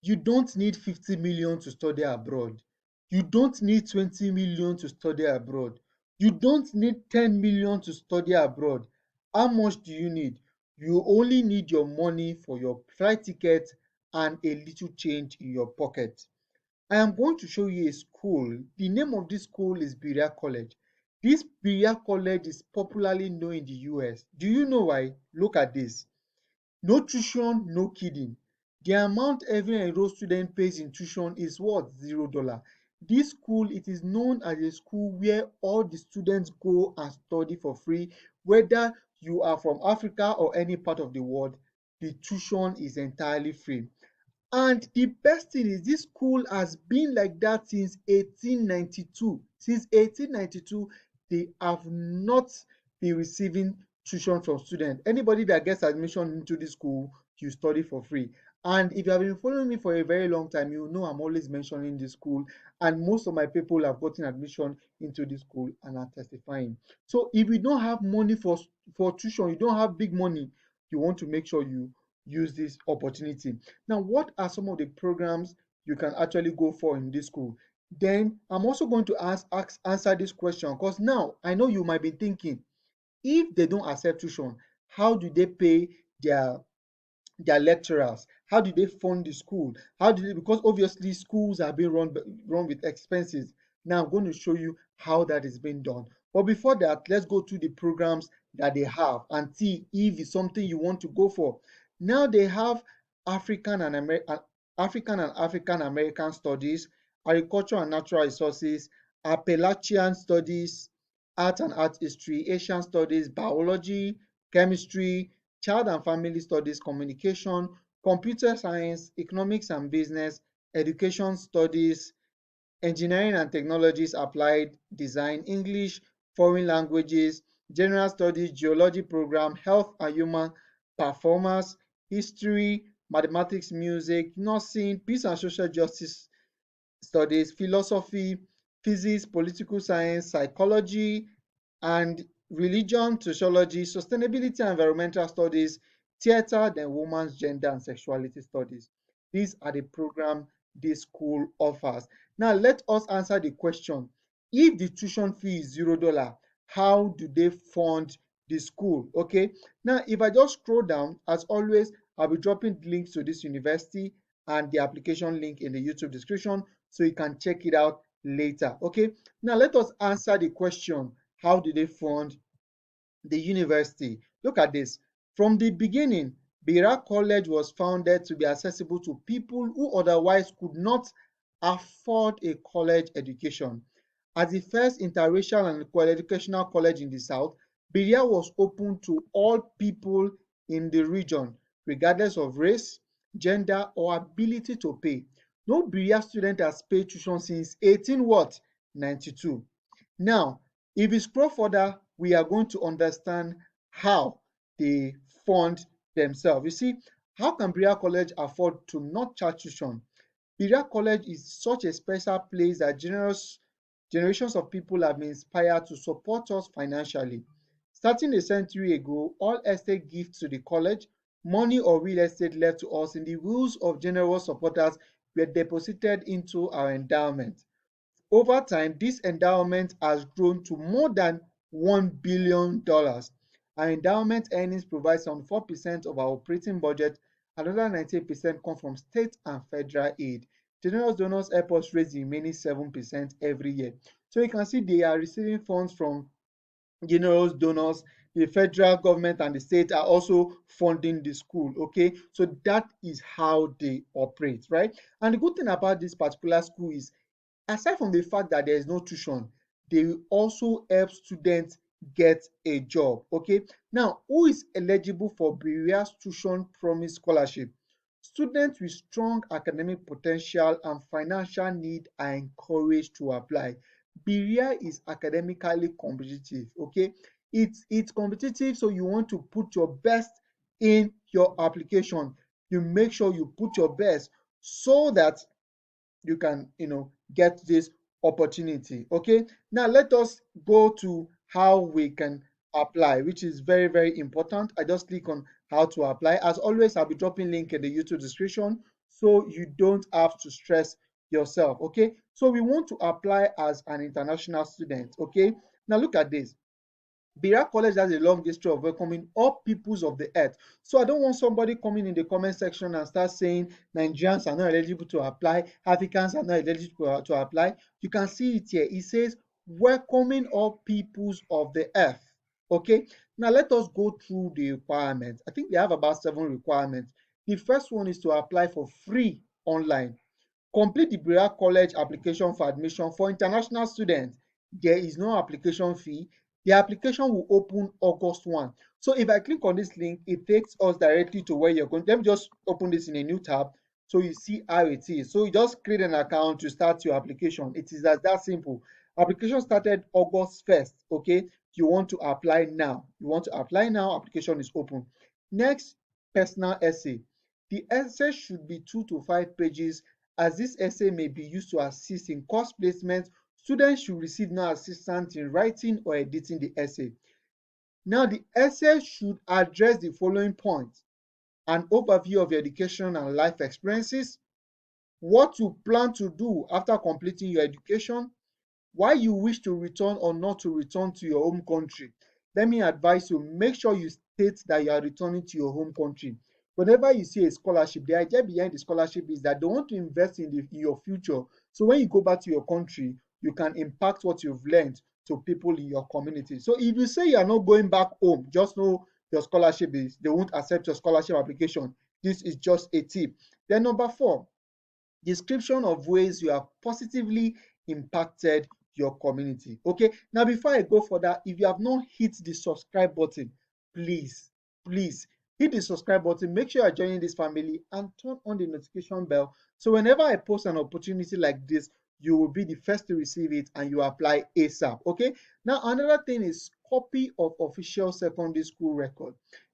You don't need 50 million to study abroad. You don't need 20 million to study abroad. You don't need 10 million to study abroad. How much do you need? You only need your money for your flight ticket and a little change in your pocket. I am going to show you a school. The name of this school is Berea College. This Berea College is popularly known in the US. Do you know why? Look at this. No tuition, no kidding. The amount every enrolled student pays in tuition is what? $0. This school, it is known as a school where all the students go and study for free, whether you are from Africa or any part of the world, the tuition is entirely free. And the best thing is this school has been like that since 1892. Since 1892, they have not been receiving tuition from students. Anybody that gets admission into this school, you study for free. And if you have been following me for a very long time, you know I'm always mentioning this school. And most of my people have gotten admission into this school and are testifying. So if you don't have money for tuition, you don't have big money, you want to make sure you use this opportunity. Now, what are some of the programs you can actually go for in this school? Then I'm also going to answer this question because now I know you might be thinking, if they don't accept tuition, how do they pay their their lecturers? How do they fund the school? How do they, because obviously schools are being run with expenses. Now I'm going to show you how that is being done. But before that, let's go to the programs that they have and see if it's something you want to go for. Now they have African and African American studies, agriculture and natural resources, Appalachian studies, art and art history, Asian studies, biology, chemistry, child and family studies, communication, computer science, economics and business, education studies, engineering and technologies, applied design, English, foreign languages, general studies, geology program, health and human performance, history, mathematics, music, nursing, peace and social justice studies, philosophy, physics, political science, psychology, and religion, sociology, sustainability and environmental studies, theater, then women's gender and sexuality studies. These are the programs this school offers. Now, let us answer the question. If the tuition fee is $0, how do they fund the school? Okay. Now, if I just scroll down, as always, I'll be dropping links to this university and the application link in the YouTube description so you can check it out later. Okay. Now, let us answer the question, how did they fund the university? Look at this. From the beginning, Berea College was founded to be accessible to people who otherwise could not afford a college education. As the first interracial and co-educational college in the South, Berea was open to all people in the region, regardless of race, gender, or ability to pay. No Berea student has paid tuition since 18 what? 92. Now, if we scroll further, we are going to understand how they fund themselves. You see, how can Berea College afford to not charge tuition? Berea College is such a special place that generations of people have been inspired to support us financially. Starting a century ago, all estate gifts to the college, money or real estate left to us in the wills of generous supporters, were deposited into our endowment. Over time, this endowment has grown to more than $1 billion. Our endowment earnings provide some 4% of our operating budget. Another 98% come from state and federal aid. Generous donors help us raise the remaining 7% every year. So you can see they are receiving funds from generous donors. The federal government and the state are also funding the school. Okay, so that is how they operate, right? And the good thing about this particular school is, aside from the fact that there is no tuition, they will also help students get a job. Okay, now who is eligible for Berea's Tuition Promise Scholarship? Students with strong academic potential and financial need are encouraged to apply. Berea is academically competitive. Okay, it's competitive, so you want to put your best in your application. You make sure you put your best so that you can get this opportunity. Okay, now let us go to how we can apply, which is very, very important. I just click on how to apply. As always, I'll be dropping link in the YouTube description so you don't have to stress yourself. Okay, so we want to apply as an international student. Okay, now look at this. Berea College has a long history of welcoming all peoples of the earth. So I don't want somebody coming in the comment section and start saying Nigerians are not eligible to apply, Africans are not eligible to apply. You can see it here. It says welcoming all peoples of the earth. Okay, now let us go through the requirements. I think they have about 7 requirements. The first one is to apply for free online. Complete the Berea College application for admission. For international students, there is no application fee. The application will open August 1. So if I click on this link, it takes us directly to where you're going. Let me just open this in a new tab so you see how it is. So you just create an account to start your application. It is as that simple. Application started August 1st. Okay, you want to apply now. You want to apply now, application is open. Next, personal essay. The essay should be 2 to 5 pages. As this essay may be used to assist in course placement, students should receive no assistance in writing or editing the essay. Now, the essay should address the following points: an overview of your education and life experiences, what you plan to do after completing your education, why you wish to return or not to return to your home country. Let me advise you, make sure you state that you are returning to your home country. Whenever you see a scholarship, the idea behind the scholarship is that they want to invest in your future. So when you go back to your country, you can impact what you've learned to people in your community. So if you say you are not going back home, just know your scholarship is, they won't accept your scholarship application. This is just a tip. Then number 4, description of ways you have positively impacted your community. Okay, now before I go further, if you have not hit the subscribe button, please hit the subscribe button. Make sure you're joining this family and turn on the notification bell, so whenever I post an opportunity like this, you will be the first to receive it and you apply ASAP. Okay, now another thing is copy of official secondary school record.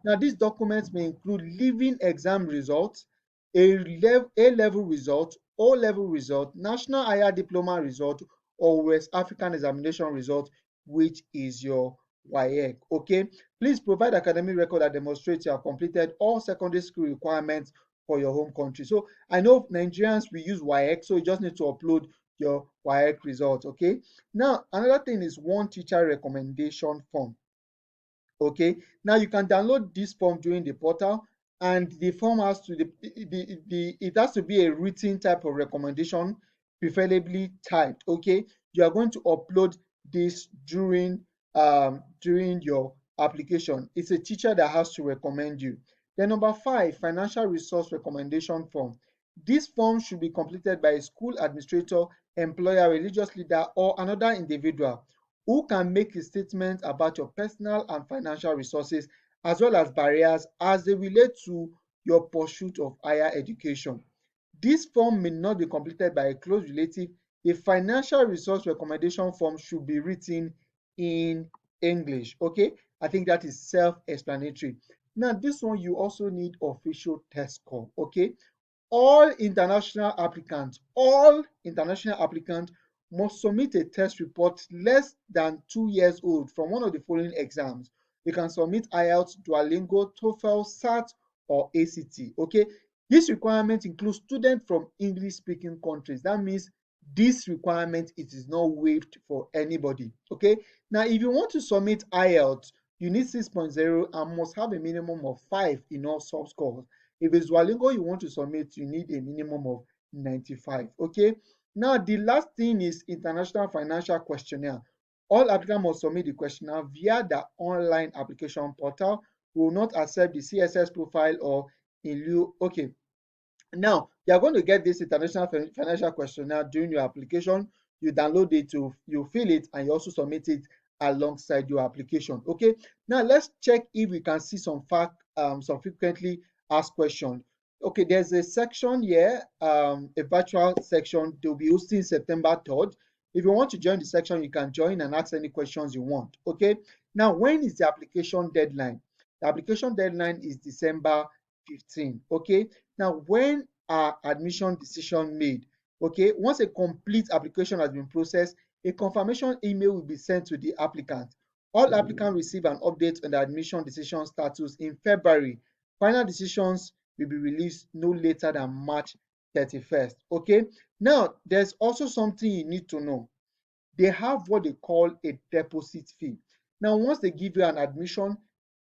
Now these documents may include living exam results, A-level result, O-level result, national higher diploma result, or West African examination result, which is your WAEC. Okay, please provide academic record that demonstrates you have completed all secondary school requirements for your home country. So I know Nigerians, we use WAEC, so you just need to upload your WAEC result. Okay, now another thing is one teacher recommendation form. Okay, now you can download this form during the portal, and the form has to it has to be a written type of recommendation, preferably typed. Okay, you are going to upload this during your application. It's a teacher that has to recommend you. Then number 5, financial resource recommendation form. This form should be completed by a school administrator, employer, religious leader, or another individual who can make a statement about your personal and financial resources, as well as barriers as they relate to your pursuit of higher education. This form may not be completed by a close relative. A financial resource recommendation form should be written in English. Okay, I think that is self-explanatory. Now, this one you also need official test score. Okay, all international applicants must submit a test report less than 2 years old from one of the following exams. You can submit IELTS, Duolingo, TOEFL, SAT, or ACT. Okay, this requirement includes students from English speaking countries. That means this requirement, it is not waived for anybody. Okay, now if you want to submit IELTS, you need 6.0 and must have a minimum of 5 in all sub scores. If it's Duolingo you want to submit, you need a minimum of 95. Okay, now the last thing is international financial questionnaire. All applicants must submit the questionnaire via the online application portal. We will not accept the CSS profile or in lieu. Okay, now you are going to get this international financial questionnaire during your application. You download it, you fill it, and you also submit it alongside your application. Okay, now let's check if we can see some frequently asked questions. Okay, there's a section here, a virtual section they'll be hosting September 3rd. If you want to join the section, you can join and ask any questions you want. Okay, now when is the application deadline? The application deadline is December 15. Okay, now when are admission decision made? Okay, once a complete application has been processed, a confirmation email will be sent to the applicant. All applicants receive an update on the admission decision status in February. Final decisions will be released no later than March 31st. Okay, now there's also something you need to know. They have what they call a deposit fee. Now, once they give you an admission,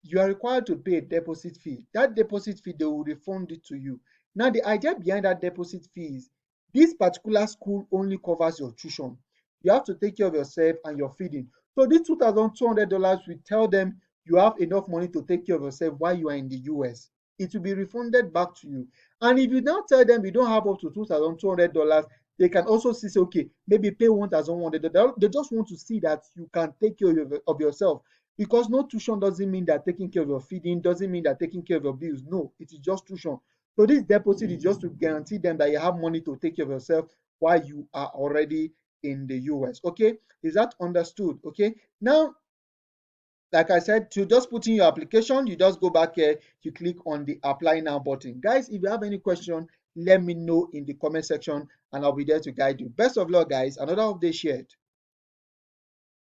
you are required to pay a deposit fee. That deposit fee, they will refund it to you. Now, the idea behind that deposit fee is this particular school only covers your tuition. You have to take care of yourself and your feeding. So, this $2,200, we tell them you have enough money to take care of yourself while you are in the US. It will be refunded back to you. And if you now tell them you don't have up to $2,200, they can also say, okay, maybe pay $1,100. They just want to see that you can take care of yourself. Because no tuition doesn't mean that taking care of your feeding, doesn't mean that taking care of your bills. No, it is just tuition. So this deposit is just to guarantee them that you have money to take care of yourself while you are already in the US. Okay, is that understood? Okay, now, like I said, to just put in your application, you just go back here, you click on the apply now button. Guys, if you have any question, let me know in the comment section and I'll be there to guide you. Best of luck, guys. Another update shared.